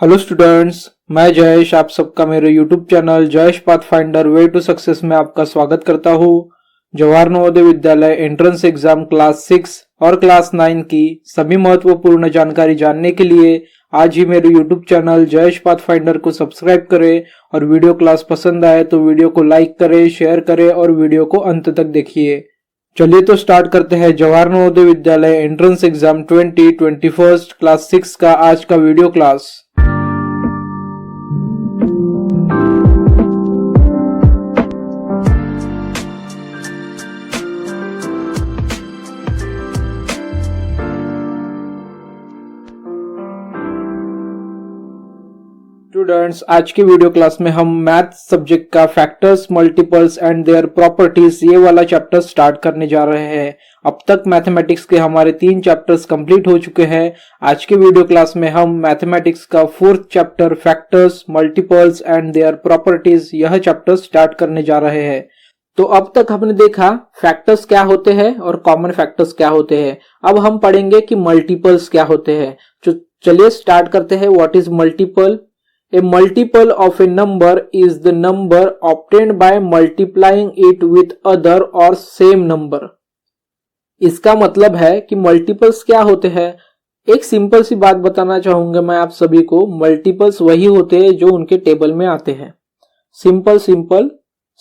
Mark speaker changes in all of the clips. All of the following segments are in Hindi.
Speaker 1: हेलो स्टूडेंट्स, मैं जयेश आप सबका मेरे YouTube channel Jayesh pathfinder way to success में आपका स्वागत करता हूँ। Jawahar Navodaya Vidyalaya entrance exam class 6 और क्लास 9 की सभी महत्वपूर्ण जानकारी जानने के लिए आज ही मेरे यूट्यूब चैनल जयेश पाथफाइंडर को सब्सक्राइब करें और वीडियो क्लास पसंद आए तो वीडियो को लाइक करें, शेयर करें और वीडियो को अंत तक देखिए। चलिए तो स्टार्ट करते हैं Jawahar Navodaya Vidyalaya entrance exam 2021 class 6 का आज का वीडियो क्लास। स्टूडेंट्स, आज की वीडियो क्लास में हम मैथ सब्जेक्ट का factors, multiples and their properties ये वाला चैप्टर स्टार्ट करने जा रहे हैं। अब तक मैथमेटिक्स के हमारे 3 चैप्टर्स कंप्लीट हो चुके हैं। आज के वीडियो क्लास में हम मैथमेटिक्स का 4th chapter factors, multiples and their properties यह चैप्टर स्टार्ट करने जा रहे हैं। तो अब तक हमने देखा फैक्टर्स क्या होते हैं और कॉमन फैक्टर्स क्या होते हैं। अब हम पढ़ेंगे कि मल्टीपल्स क्या होते हैं। तो चलिए स्टार्ट करते हैं। What is multiple? A multiple of a number is the number obtained by multiplying it with other or same number. इसका मतलब है कि मल्टीपल्स क्या होते हैं। एक सिंपल सी बात बताना चाहूंगा मैं आप सभी को। मल्टीपल्स वही होते हैं जो उनके टेबल में आते हैं। सिंपल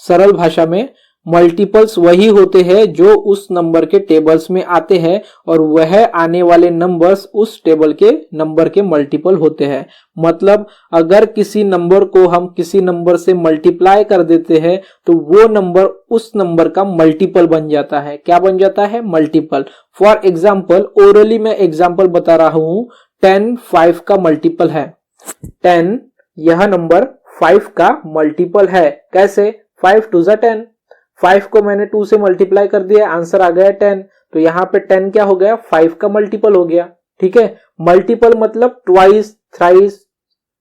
Speaker 1: सरल भाषा में मल्टीपल्स वही होते हैं जो उस नंबर के टेबल्स में आते हैं और वह आने वाले नंबर्स उस टेबल के नंबर के मल्टीपल होते हैं। मतलब अगर किसी नंबर को हम किसी नंबर से मल्टीप्लाई कर देते हैं तो वो नंबर उस नंबर का मल्टीपल बन जाता है। क्या बन जाता है? मल्टीपल। फॉर एग्जाम्पल, ओरली मैं एग्जाम्पल बता रहा हूं। 10 5 का मल्टीपल है। 10 यह नंबर 5 का मल्टीपल है। कैसे? 5 2 10। 5 को मैंने 2 से मल्टीप्लाई कर दिया, आंसर आ गया 10। तो यहाँ पे 10 क्या हो गया? 5 का मल्टीपल हो गया। ठीक है। मल्टीपल मतलब ट्वाइस, थ्राइस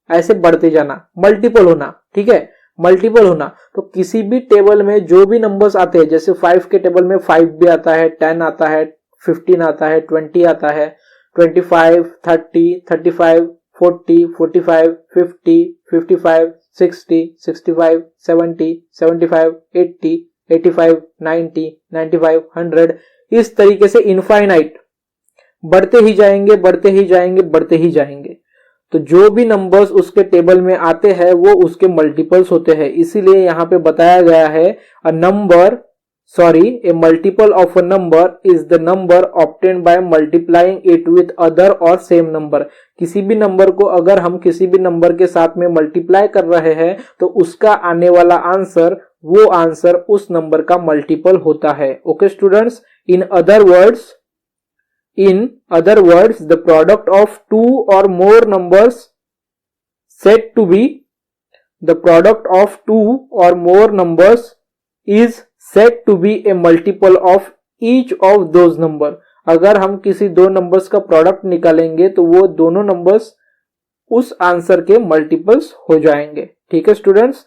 Speaker 1: ऐसे बढ़ते जाना, मल्टीपल होना। ठीक है, मल्टीपल होना। तो किसी भी टेबल में जो भी नंबर्स आते हैं, जैसे 5 के टेबल में 5 भी आता है, 10 आता है, 15 आता है, 20 आता है, 25 30 35 40 45 50 55 60 65 70 75 80 85 90 95 100 इस तरीके से इनफाइनाइट बढ़ते ही जाएंगे, बढ़ते ही जाएंगे, बढ़ते ही जाएंगे। तो जो भी नंबर्स उसके टेबल में आते हैं वो उसके मल्टीपल्स होते हैं। इसीलिए यहां पे बताया गया है a multiple of a number is the number obtained by multiplying it with other और सेम नंबर। किसी भी नंबर को अगर हम किसी भी नंबर के साथ में मल्टीप्लाई कर रहे हैं तो उसका आने वाला आंसर वो आंसर उस नंबर का मल्टीपल होता है। Okay students, in other words the product of 2 or more numbers said to be a multiple of each of those number। अगर हम किसी दो नंबर्स का प्रोडक्ट निकालेंगे तो वो दोनों नंबर्स उस आंसर के मल्टीपल्स हो जाएंगे। ठीक है स्टूडेंट्स,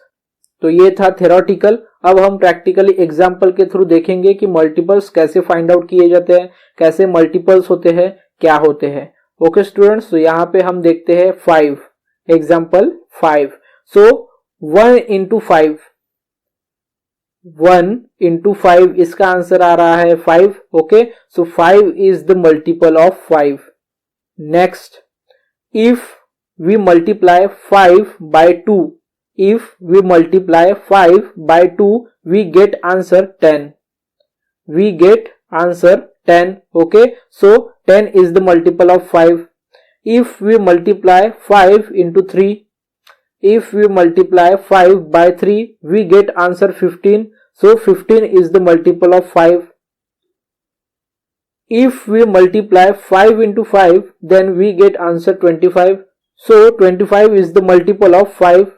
Speaker 1: तो ये था थ्योरेटिकल। अब हम प्रैक्टिकली एग्जांपल के थ्रू देखेंगे कि मल्टीपल्स कैसे फाइंड आउट किए जाते हैं, कैसे मल्टीपल्स होते हैं, क्या होते हैं। ओके स्टूडेंट्स, तो यहाँ पे हम देखते हैं 5। एग्जांपल 5। सो 1 into 5, 1 into 5 इसका आंसर आ रहा है 5। Okay, so 5 is the multiple of 5। Next, if we multiply 5 by 2, if we multiply 5 by 2 we get answer 10। we get answer 10। okay, so 10 is the multiple of 5। if we multiply 5 into 3, if we multiply 5 by 3 we get answer 15। so 15 is the multiple of 5। if we multiply 5 into 5 then we get answer 25। so 25 is the multiple of 5।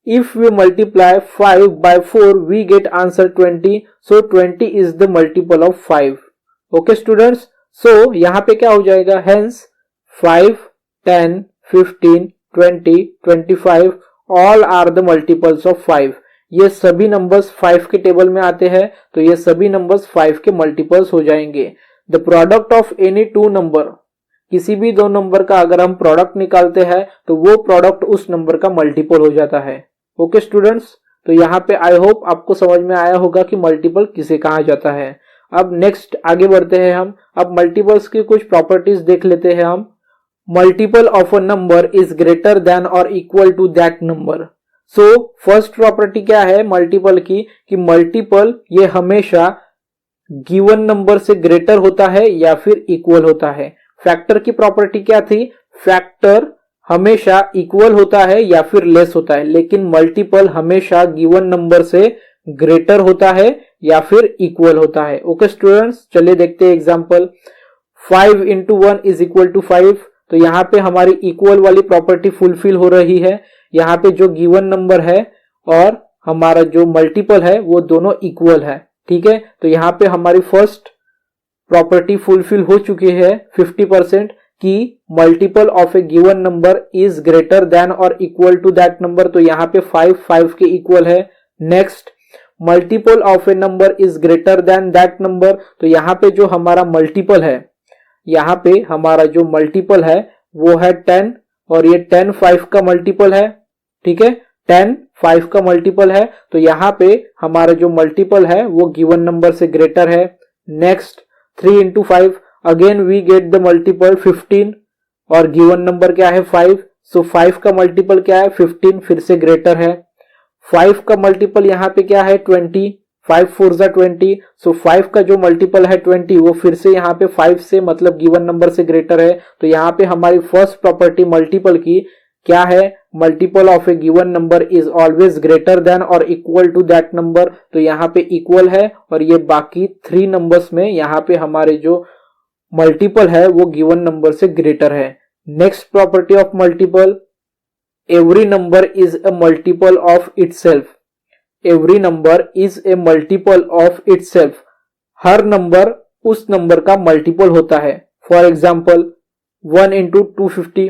Speaker 1: if we multiply 5 by 4 we get answer 20। so 20 is the multiple of 5। okay students, so यहाँ पे क्या हो जाएगा? hence 5 10 15 20 25 all are the multiples of 5। ये सभी नंबर्स 5 के टेबल में आते हैं तो ये सभी नंबर्स 5 के मल्टीपल्स हो जाएंगे। The product of any two number किसी भी दो नंबर का अगर हम प्रोडक्ट निकालते हैं तो वो प्रोडक्ट उस नंबर का मल्टीपल हो जाता है। ओके स्टूडेंट्स, तो यहाँ पे आई होप आपको समझ में आया होगा कि मल्टीपल किसे कहा जाता है। अब नेक्स्ट आगे बढ़ते हैं हम। अब मल्टीपल्स की कुछ प्रॉपर्टीज देख लेते हैं हम। Multiple of a number is greater than और equal to that number. So first property क्या है मल्टीपल की, कि मल्टीपल ये हमेशा गिवन नंबर से ग्रेटर होता है या फिर इक्वल होता है। फैक्टर की प्रॉपर्टी क्या थी, फैक्टर हमेशा इक्वल होता है या फिर लेस होता है, लेकिन मल्टीपल हमेशा गिवन नंबर से ग्रेटर होता है या फिर इक्वल होता है। ओके स्टूडेंट्स, चलिए देखते हैं example. 5 into 1 is equal to 5। तो यहाँ पे हमारी इक्वल वाली प्रॉपर्टी फुलफिल हो रही है। यहाँ पे जो गिवन नंबर है और हमारा जो मल्टीपल है वो दोनों इक्वल है। ठीक है, तो यहाँ पे हमारी फर्स्ट प्रॉपर्टी फुलफिल हो चुकी है 50% कि multiple of A given number is greater than और इक्वल टू दैट नंबर। तो यहाँ पे 5 के इक्वल है। Next, multiple of A number is greater then that number. तो यहाँ पे जो हमारा मल्टीपल है, यहाँ पे हमारा जो मल्टीपल है वो है 10 और ये 10 5 का मल्टीपल है। ठीक है, 10 5 का मल्टीपल है, तो यहाँ पे हमारा जो मल्टीपल है वो गिवन नंबर से ग्रेटर है। Next, 3 into 5, again we get the multiple 15 और गिवन नंबर क्या है 5। सो 5 का मल्टीपल क्या है 15, फिर से ग्रेटर है। 5 का मल्टीपल यहाँ पे क्या है 20, 5 4 जा 20। सो 5 का जो मल्टीपल है 20 वो फिर से यहाँ पे 5 से मतलब गिवन नंबर से ग्रेटर है। तो यहाँ पे हमारी फर्स्ट प्रॉपर्टी मल्टीपल की क्या है, multiple of A given number is always greater than और इक्वल टू दैट नंबर। तो यहाँ पे इक्वल है और ये बाकी 3 नंबर्स में यहाँ पे हमारे जो मल्टीपल है वो गिवन नंबर से ग्रेटर है। Next property of multiple, every number is a multiple of itself. Every number is a multiple of itself. Her number उस नंबर का मल्टीपल होता है। For example 1 into 250।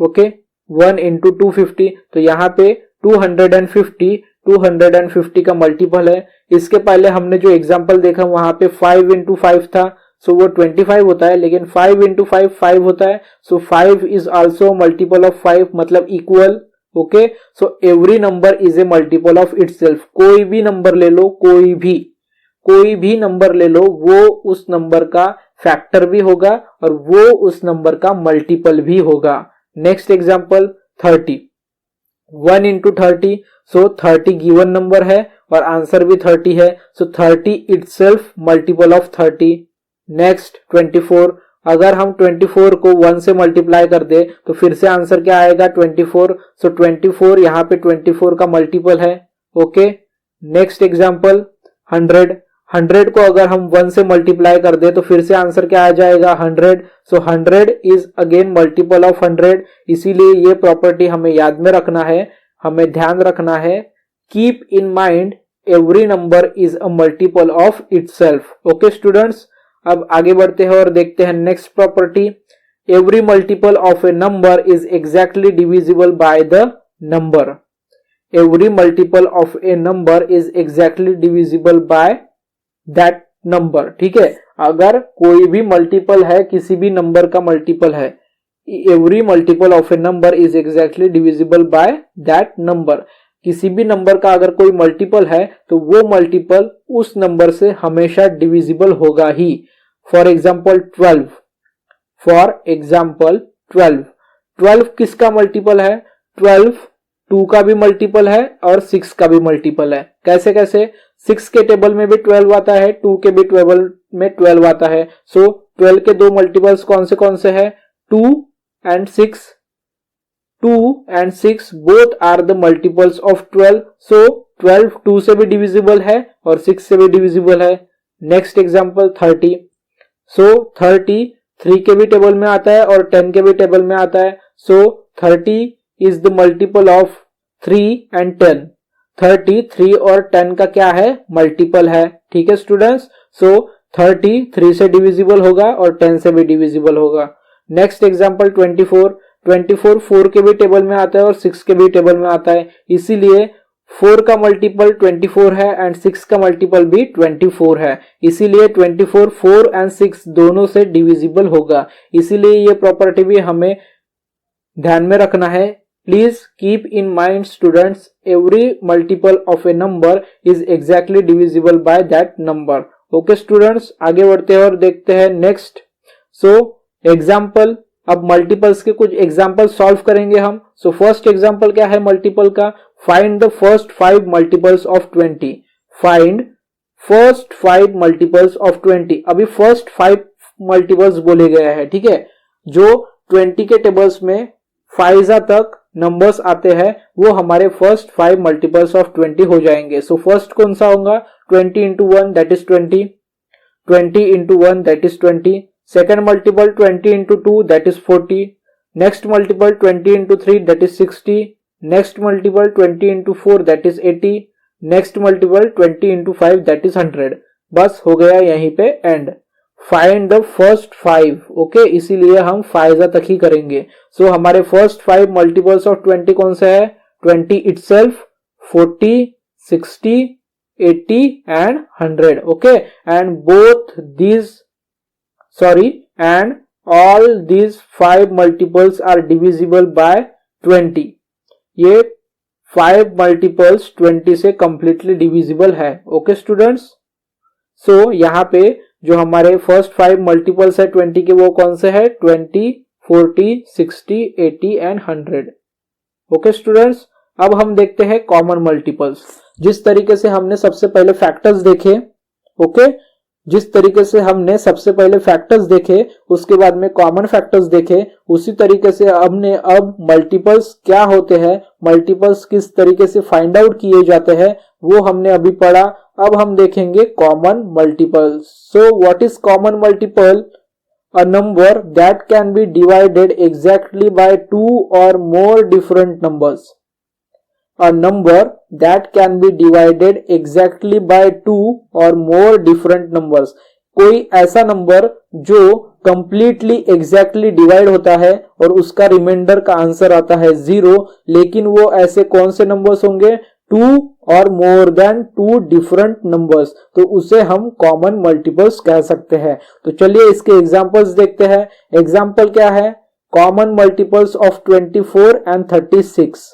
Speaker 1: Okay, 1 into 250, तो यहाँ पे 250 का मल्टीपल है। इसके पहले हमने जो एग्जांपल देखा वहां पे 5 into 5 था, सो वो 25 होता है, लेकिन 5 into 5 5 होता है। सो 5 इज आल्सो मल्टीपल ऑफ 5 मतलब equal. Okay, so every number is a multiple of itself. कोई भी नंबर ले लो, कोई भी नंबर ले लो, वो उस नंबर का फैक्टर भी होगा और वो उस नंबर का मल्टीपल भी होगा। नेक्स्ट एग्जांपल 30, 1 into 30, सो 30 गिवन नंबर है और आंसर भी 30 है। सो 30 इटसेल्फ मल्टीपल ऑफ 30। नेक्स्ट 24, अगर हम 24 को 1 से मल्टीप्लाई कर दे तो फिर से आंसर क्या आएगा 24। सो 24 यहाँ पे 24 का मल्टीपल है। ओके, नेक्स्ट एग्जांपल 100 को अगर हम 1 से मल्टीप्लाई कर दे तो फिर से आंसर क्या आ जाएगा 100। सो 100 इज अगेन मल्टीपल ऑफ 100। इसीलिए ये प्रॉपर्टी हमें याद में रखना है, हमें ध्यान रखना है। Keep in mind every number is a multiple of itself. Okay students, अब आगे बढ़ते हैं और देखते हैं next property. Every multiple of A number is exactly divisible by the number. Every multiple of A number is exactly divisible by that number. ठीक है, अगर कोई भी मल्टीपल है, किसी भी नंबर का मल्टीपल है, every multiple of A number is exactly divisible by that number. किसी भी नंबर का अगर कोई मल्टीपल है तो वो मल्टीपल उस नंबर से हमेशा डिविजिबल होगा ही। फॉर एग्जाम्पल 12, 12 किसका मल्टीपल है, 12 2 का भी मल्टीपल है और 6 का भी मल्टीपल है। कैसे कैसे, 6 के टेबल में भी 12 आता है, 2 के भी टेबल में 12 आता है। सो 12 के दो मल्टीपल्स कौन से हैं, 2 and 6। 2 and 6 both are the multiples of 12। so 12 2 से भी डिविजिबल है और 6 से भी डिविजिबल है। Next example 30। सो 30 3 के भी टेबल में आता है और 10 के भी टेबल में आता है। सो 30 is the multiple of 3 and 10। 30 3 और 10 का क्या है, मल्टीपल है। ठीक है स्टूडेंट्स, सो 30 3 से डिविजिबल होगा और 10 से भी डिविजिबल होगा। नेक्स्ट एग्जांपल 24 4 के भी टेबल में आता है और 6 के भी टेबल में आता है। इसीलिए 4 का मल्टीपल 24 है एंड 6 का मल्टीपल भी 24 है, इसीलिए 24 4 एंड 6 दोनों से डिविजिबल होगा। इसीलिए ये प्रॉपर्टी भी हमें ध्यान में रखना है। Please keep in mind students, every multiple of A number is exactly divisible by that number. Okay students, आगे बढ़ते हैं और देखते हैं नेक्स्ट। सो एग्जाम्पल, अब मल्टीपल्स के कुछ एग्जाम्पल सॉल्व करेंगे हम। सो फर्स्ट एग्जाम्पल क्या है मल्टीपल का? Find the first 5 multiples of 20। Find first 5 multiples of 20। अभी फर्स्ट 5 मल्टीपल्स बोले गए हैं, ठीक है। जो 20 के टेबल्स में 5 तक नंबर्स आते हैं वो हमारे फर्स्ट 5 मल्टीपल्स ऑफ 20 हो जाएंगे। सो फर्स्ट कौन सा होगा? 20 into 1 that is 20, 20 into 1 that is 20। Second multiple 20 into 2 that is 40। Next multiple 20 into 3 that is 60। Next multiple 20 into 4 that is 80। Next multiple 20 into 5 that is 100। बस हो गया यहीं पे and. Find the first 5, okay, इसीलिए हम 5 तक ही करेंगे। सो हमारे फर्स्ट 5 मल्टीपल्स ऑफ 20 कौन सा है? 20 itself, 40, 60, 80 and 100, okay. And both these and all these 5 multiples are divisible by 20। ये 5 मल्टीपल्स 20 से कंप्लीटली डिविजिबल है, ओके स्टूडेंट्स। सो यहाँ पे जो हमारे फर्स्ट 5 मल्टीपल्स है 20 के वो कौन से है? 20, 40, 60, 80 एंड 100, ओके स्टूडेंट्स। अब हम देखते हैं कॉमन मल्टीपल्स। जिस तरीके से हमने सबसे पहले फैक्टर्स देखे, ओके, जिस तरीके से हमने सबसे पहले फैक्टर्स देखे उसके बाद में कॉमन फैक्टर्स देखे, उसी तरीके से हमने अब मल्टीपल्स क्या होते हैं, मल्टीपल्स किस तरीके से फाइंड आउट किए जाते हैं वो हमने अभी पढ़ा। अब हम देखेंगे common multiples. So what is common multiple? A number that can be divided exactly by 2 और more different numbers. A number that can be divided exactly by 2 or more different numbers। कोई ऐसा नंबर जो completely exactly divide होता है और उसका रिमाइंडर का आंसर आता है 0, लेकिन वो ऐसे कौन से नंबर्स होंगे? 2 और more than 2 different numbers, तो उसे हम कॉमन मल्टीपल्स कह सकते हैं। तो चलिए इसके एग्जांपल्स देखते हैं। एग्जांपल क्या है? Common multiples of 24 and 36।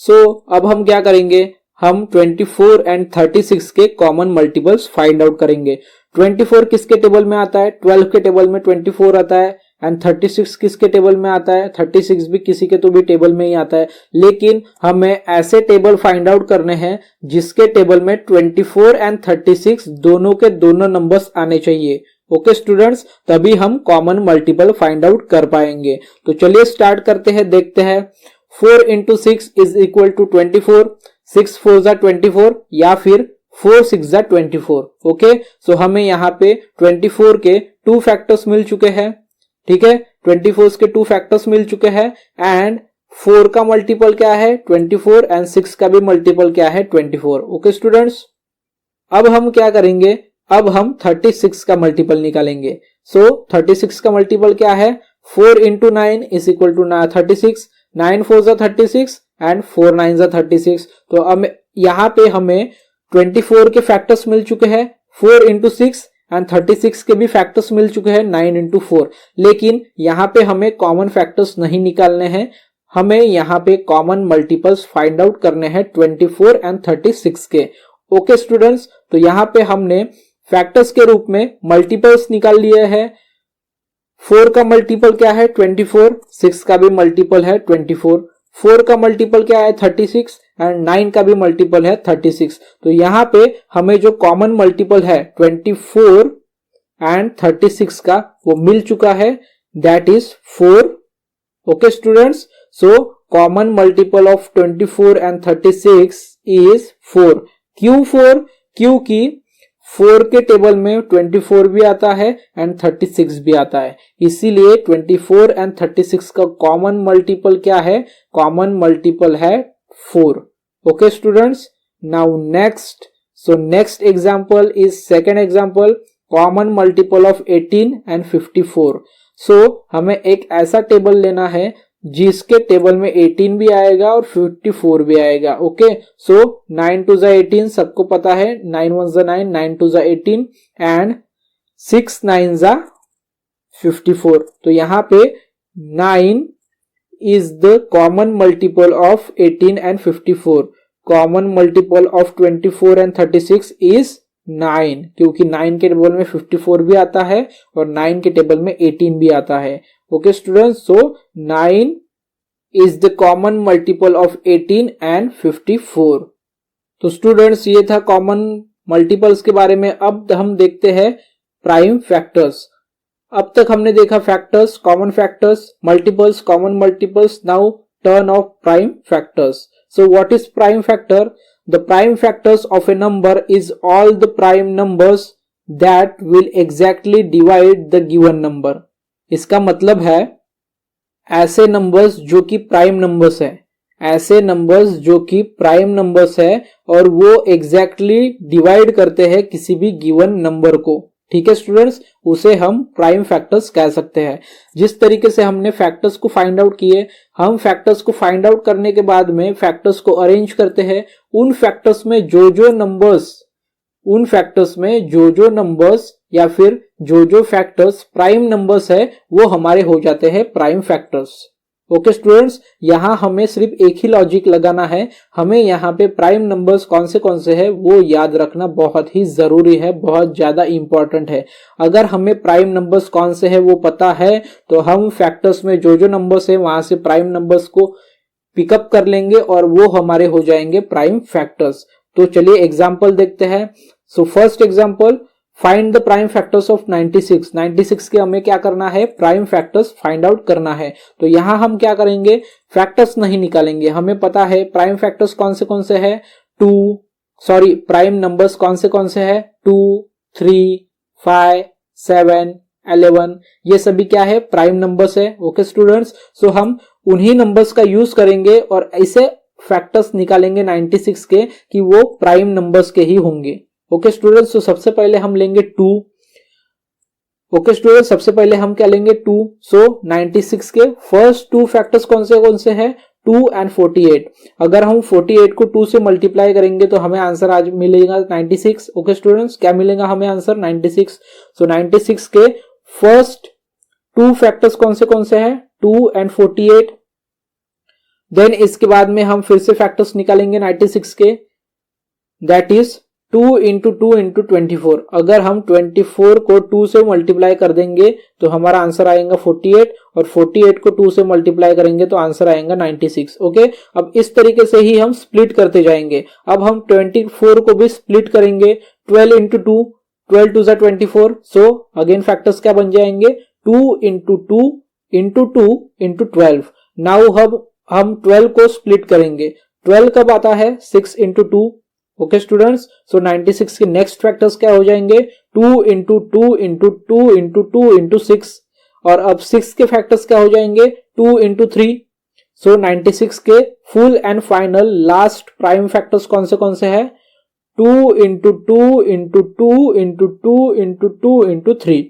Speaker 1: सो अब हम क्या करेंगे? हम 24 एंड 36 के कॉमन मल्टीपल्स फाइंड आउट करेंगे। 24 किसके टेबल में आता है? 12 के टेबल में 24 आता है। एंड 36 किसके टेबल में आता है? 36 भी किसी के तो भी टेबल में ही आता है। लेकिन हमें ऐसे टेबल फाइंड आउट करने हैं जिसके टेबल में 24 एंड 36 दोनों के दोनों नंबर्स आने चाहिए, ओके स्टूडेंट्स, तभी हम कॉमन मल्टीपल फाइंड आउट कर पाएंगे। तो चलिए स्टार्ट करते हैं, देखते हैं। 4 इंटू 6 इज इक्वल टू 24, 6 4 जा 24 या फिर 4 6 जा 24, ओके। सो हमें यहाँ पे 24 के 2 फैक्टर्स मिल चुके हैं, ठीक है। 24 के 2 फैक्टर्स मिल चुके हैं एंड 4 का मल्टीपल क्या है? 24 एंड 6 का भी मल्टीपल क्या है? 24, ओके स्टूडेंट्स। अब हम क्या करेंगे? अब हम 36 का मल्टीपल निकालेंगे। सो 36 का मल्टीपल क्या है? 4 इंटू 9 इज इक्वल टू 36, 9 4 जा 36 एंड 4 9 जा 36। तो अब यहाँ पे हमें 24 के फैक्टर्स मिल चुके हैं 4 इंटू 6 एंड 36 के भी फैक्टर्स मिल चुके हैं 9 इंटू 4। लेकिन यहाँ पे हमें कॉमन फैक्टर्स नहीं निकालने हैं, हमें यहाँ पे कॉमन मल्टीपल्स फाइंड आउट करने हैं 24 एंड 36 के, ओके स्टूडेंट्स। तो यहाँ पे हमने फैक्टर्स के रूप में मल्टीपल्स निकाल लिए हैं। 4 का मल्टीपल क्या है? 24, 6 का भी मल्टीपल है 24, 4 का मल्टीपल क्या है? 36 एंड 9 का भी मल्टीपल है 36। तो यहाँ पे हमें जो कॉमन मल्टीपल है 24 एंड 36 का वो मिल चुका है, that is 4, okay students. So common multiple of 24 and 36 is 4। क्यों 4? क्योंकि 4 के टेबल में 24 भी आता है एंड 36 भी आता है, इसीलिए 24 एंड 36 का कॉमन मल्टीपल क्या है? कॉमन मल्टीपल है 4, okay students. Now next, so next example is second example, common multiple of 18 and 54। सो हमें एक ऐसा टेबल लेना है जिसके टेबल में 18 भी आएगा और 54 भी आएगा। ओके, सो 9 2 18 सबको पता है, 9 1 9, 9 2 18 एंड 6 9 54। तो यहाँ पे 9 is the common multiple of 18 and 54. Common multiple of 24 and 36 is 9, क्योंकि 9 के टेबल में 54 भी आता है और 9 के टेबल में 18 भी आता है। Okay students, so 9 is the common multiple of 18 and 54. तो स्टूडेंट्स ये था कॉमन मल्टीपल्स के बारे में। अब हम देखते हैं प्राइम फैक्टर्स। अब तक हमने देखा factors, common factors, multiples, common multiples. Now turn off prime factors. So what is prime factor? The prime factors of A number is all the prime numbers that will exactly divide the given number. इसका मतलब है ऐसे नंबर्स जो कि प्राइम नंबर्स है, ऐसे नंबर्स जो कि प्राइम नंबर्स है और वो एग्जैक्टली डिवाइड करते हैं किसी भी गिवन नंबर को। ठीक है स्टूडेंट्स, उसे हम प्राइम फैक्टर्स कह सकते हैं। जिस तरीके से हमने फैक्टर्स को फाइंड आउट किए, हम फैक्टर्स को फाइंड आउट करने के बाद में फैक्टर्स को अरेंज करते हैं। उन फैक्टर्स में जो नंबर्स या फिर जो फैक्टर्स प्राइम नंबर्स है वो हमारे हो जाते हैं प्राइम फैक्टर्स। ओके स्टूडेंट्स, यहां हमें सिर्फ एक ही लॉजिक लगाना है। हमें यहाँ पे प्राइम नंबर्स कौन से है वो याद रखना बहुत ही जरूरी है, बहुत ज्यादा इंपॉर्टेंट है। अगर हमें प्राइम नंबर्स कौन से है वो पता है तो हम फैक्टर्स में जो नंबर्स है वहां से प्राइम नंबर्स को पिकअप कर लेंगे और वो हमारे हो जाएंगे प्राइम फैक्टर्स। तो चलिए एग्जाम्पल देखते हैं। So first example, find the prime factors of 96। 96 के हमें क्या करना है? प्राइम फैक्टर्स फाइंड आउट करना है। तो यहां हम क्या करेंगे? फैक्टर्स नहीं निकालेंगे, हमें पता है प्राइम फैक्टर्स कौन से है। प्राइम नंबर्स कौन से है? 2 3 5 7 11, ये सभी क्या है? प्राइम नंबर्स है। ओके स्टूडेंट्स, सो हम उन्हीं नंबर्स का यूज करेंगे और ऐसे फैक्टर्स निकालेंगे 96 के कि वो प्राइम नंबर्स के ही होंगे। ओके स्टूडेंट्स, तो सबसे पहले हम लेंगे 2। ओके स्टूडेंट्स, सबसे पहले हम क्या लेंगे? 2। सो 96 के फर्स्ट 2 फैक्टर्स कौन से हैं? 2 एंड 48। अगर हम 48 को 2 से मल्टीप्लाई करेंगे तो हमें आंसर आज मिलेगा 96। ओके स्टूडेंट्स, क्या मिलेगा हमें आंसर? 96। सो 96 के फर्स्ट 2 फैक्टर्स कौन से हैं? 2 एंड 48। देन इसके बाद में हम फिर से फैक्टर्स निकालेंगे 96 के, दैट इज 2 इंटू 2 इंटू 24। अगर हम 24 को 2 से मल्टीप्लाई कर देंगे तो हमारा आंसर आएगा 48 और 48 को 2 से मल्टीप्लाई करेंगे तो आंसर आएगा 96। ओके, अब इस तरीके से ही हम स्प्लिट करते जाएंगे। अब हम 24 को भी स्प्लिट करेंगे। 12 इंटू 2, 12 2 24। सो अगेन फैक्टर्स क्या बन जाएंगे? 2 इंटू 2 इंटू 2 इंटू 12। नाउ हम 12 को स्प्लिट करेंगे। 12 कब आता है? 6 इंटू 2। ओके स्टूडेंट्स, सो 96 के नेक्स्ट फैक्टर्स क्या हो जाएंगे? 2 इंटू 2 इंटू 2 इंटू 2 इंटू 6। और अब 6 के फैक्टर्स क्या हो जाएंगे? 2 इंटू 3। सो 96 के full and final last prime factors कौन से है? 2 into 2 into 2 into 2 into 2 into 3।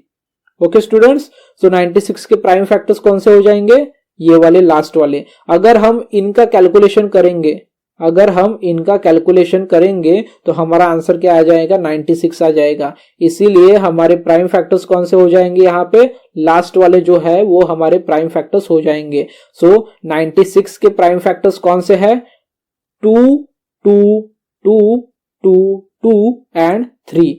Speaker 1: Okay students, so 96 के प्राइम फैक्टर्स कौन से हो जाएंगे? ये वाले लास्ट वाले। अगर हम इनका कैलकुलेशन करेंगे तो हमारा आंसर क्या आ जाएगा? 96 आ जाएगा। इसीलिए हमारे प्राइम फैक्टर्स कौन से हो जाएंगे? यहाँ पे लास्ट वाले जो है वो हमारे प्राइम फैक्टर्स हो जाएंगे। सो 96 के प्राइम फैक्टर्स कौन से है? 2 2 2 2 2 and 3।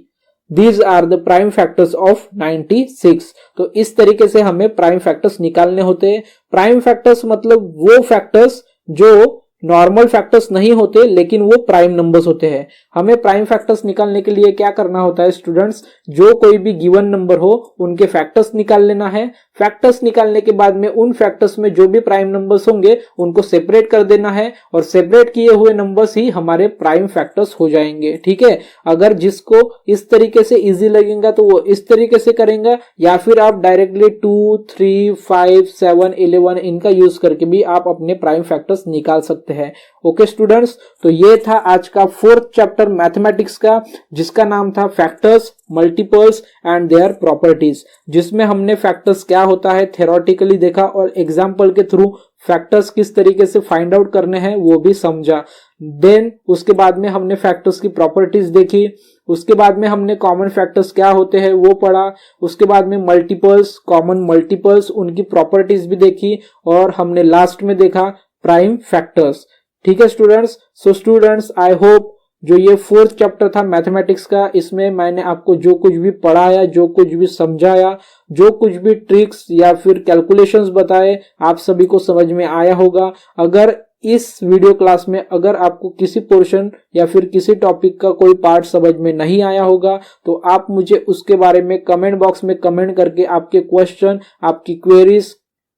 Speaker 1: These are the prime factors of 96। तो इस तरीके से हमें प्राइम फैक्टर्स निकालने होते हैं। प्राइम फैक्टर्स मतलब वो फैक्टर्स जो नॉर्मल फैक्टर्स नहीं होते लेकिन वो प्राइम नंबर्स होते हैं। हमें प्राइम फैक्टर्स निकालने के लिए क्या करना होता है स्टूडेंट्स? जो कोई भी गिवन नंबर हो उनके फैक्टर्स निकाल लेना है। फैक्टर्स निकालने के बाद में उन फैक्टर्स में जो भी प्राइम नंबर्स होंगे उनको सेपरेट कर देना है और सेपरेट किए हुए नंबर्स ही हमारे प्राइम फैक्टर्स हो जाएंगे। ठीक है, अगर जिसको इस तरीके से इजी लगेगा तो वो इस तरीके से करेंगे, या फिर आप डायरेक्टली 2 3 5 7 11 इनका यूज करके भी आप अपने प्राइम फैक्टर्स निकाल सकते हैं। ओके स्टूडेंट्स, तो ये था आज का 4th चैप्टर मैथमेटिक्स का, जिसका नाम था factors, multiples and their properties, जिसमें हमने फैक्टर्स क्या होता है थ्योरेटिकली देखा और एग्जांपल के थ्रू फैक्टर्स किस तरीके से फाइंड आउट करने हैं वो भी समझा। देन उसके बाद में हमने फैक्टर्स की प्रॉपर्टीज देखी, उसके बाद में हमने कॉमन फैक्टर्स क्या होते हैं वो पढ़ा, उसके बाद में मल्टीपल्स, कॉमन मल्टीपल्स, उनकी प्रॉपर्टीज भी देखी, और हमने लास्ट में देखा प्राइम फैक्टर्स। ठीक है students, so students I hope जो ये 4th चैप्टर था मैथमेटिक्स का, इसमें मैंने आपको जो कुछ भी पढ़ाया, जो कुछ भी समझाया, जो कुछ भी ट्रिक्स या फिर कैलकुलेशंस बताए, आप सभी को समझ में आया होगा। अगर इस वीडियो क्लास में अगर आपको किसी पोर्शन या फिर किसी टॉपिक का कोई पार्ट समझ में नहीं आया होगा तो आप मुझे उसके बारे में कमेंट बॉक्स में कमेंट करके आपके क्वेश्चन, आपकी क्वेरीज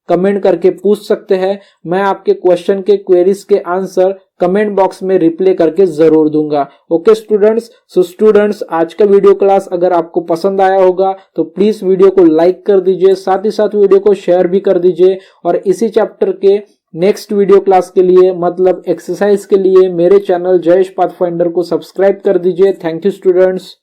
Speaker 1: कमेंट करके पूछ सकते हैं। मैं आपके क्वेश्चन के क्वेरीज के आंसर कमेंट बॉक्स में रिप्लाई करके जरूर दूंगा। ओके स्टूडेंट्स, सो स्टूडेंट्स आज का वीडियो क्लास अगर आपको पसंद आया होगा तो प्लीज वीडियो को लाइक कर दीजिए, साथ ही साथ वीडियो को शेयर भी कर दीजिए, और इसी चैप्टर के नेक्स्ट वीडियो क्लास के लिए मतलब एक्सरसाइज के लिए मेरे चैनल जयेश पाथफाइंडर को सब्सक्राइब कर दीजिए। Thank you students.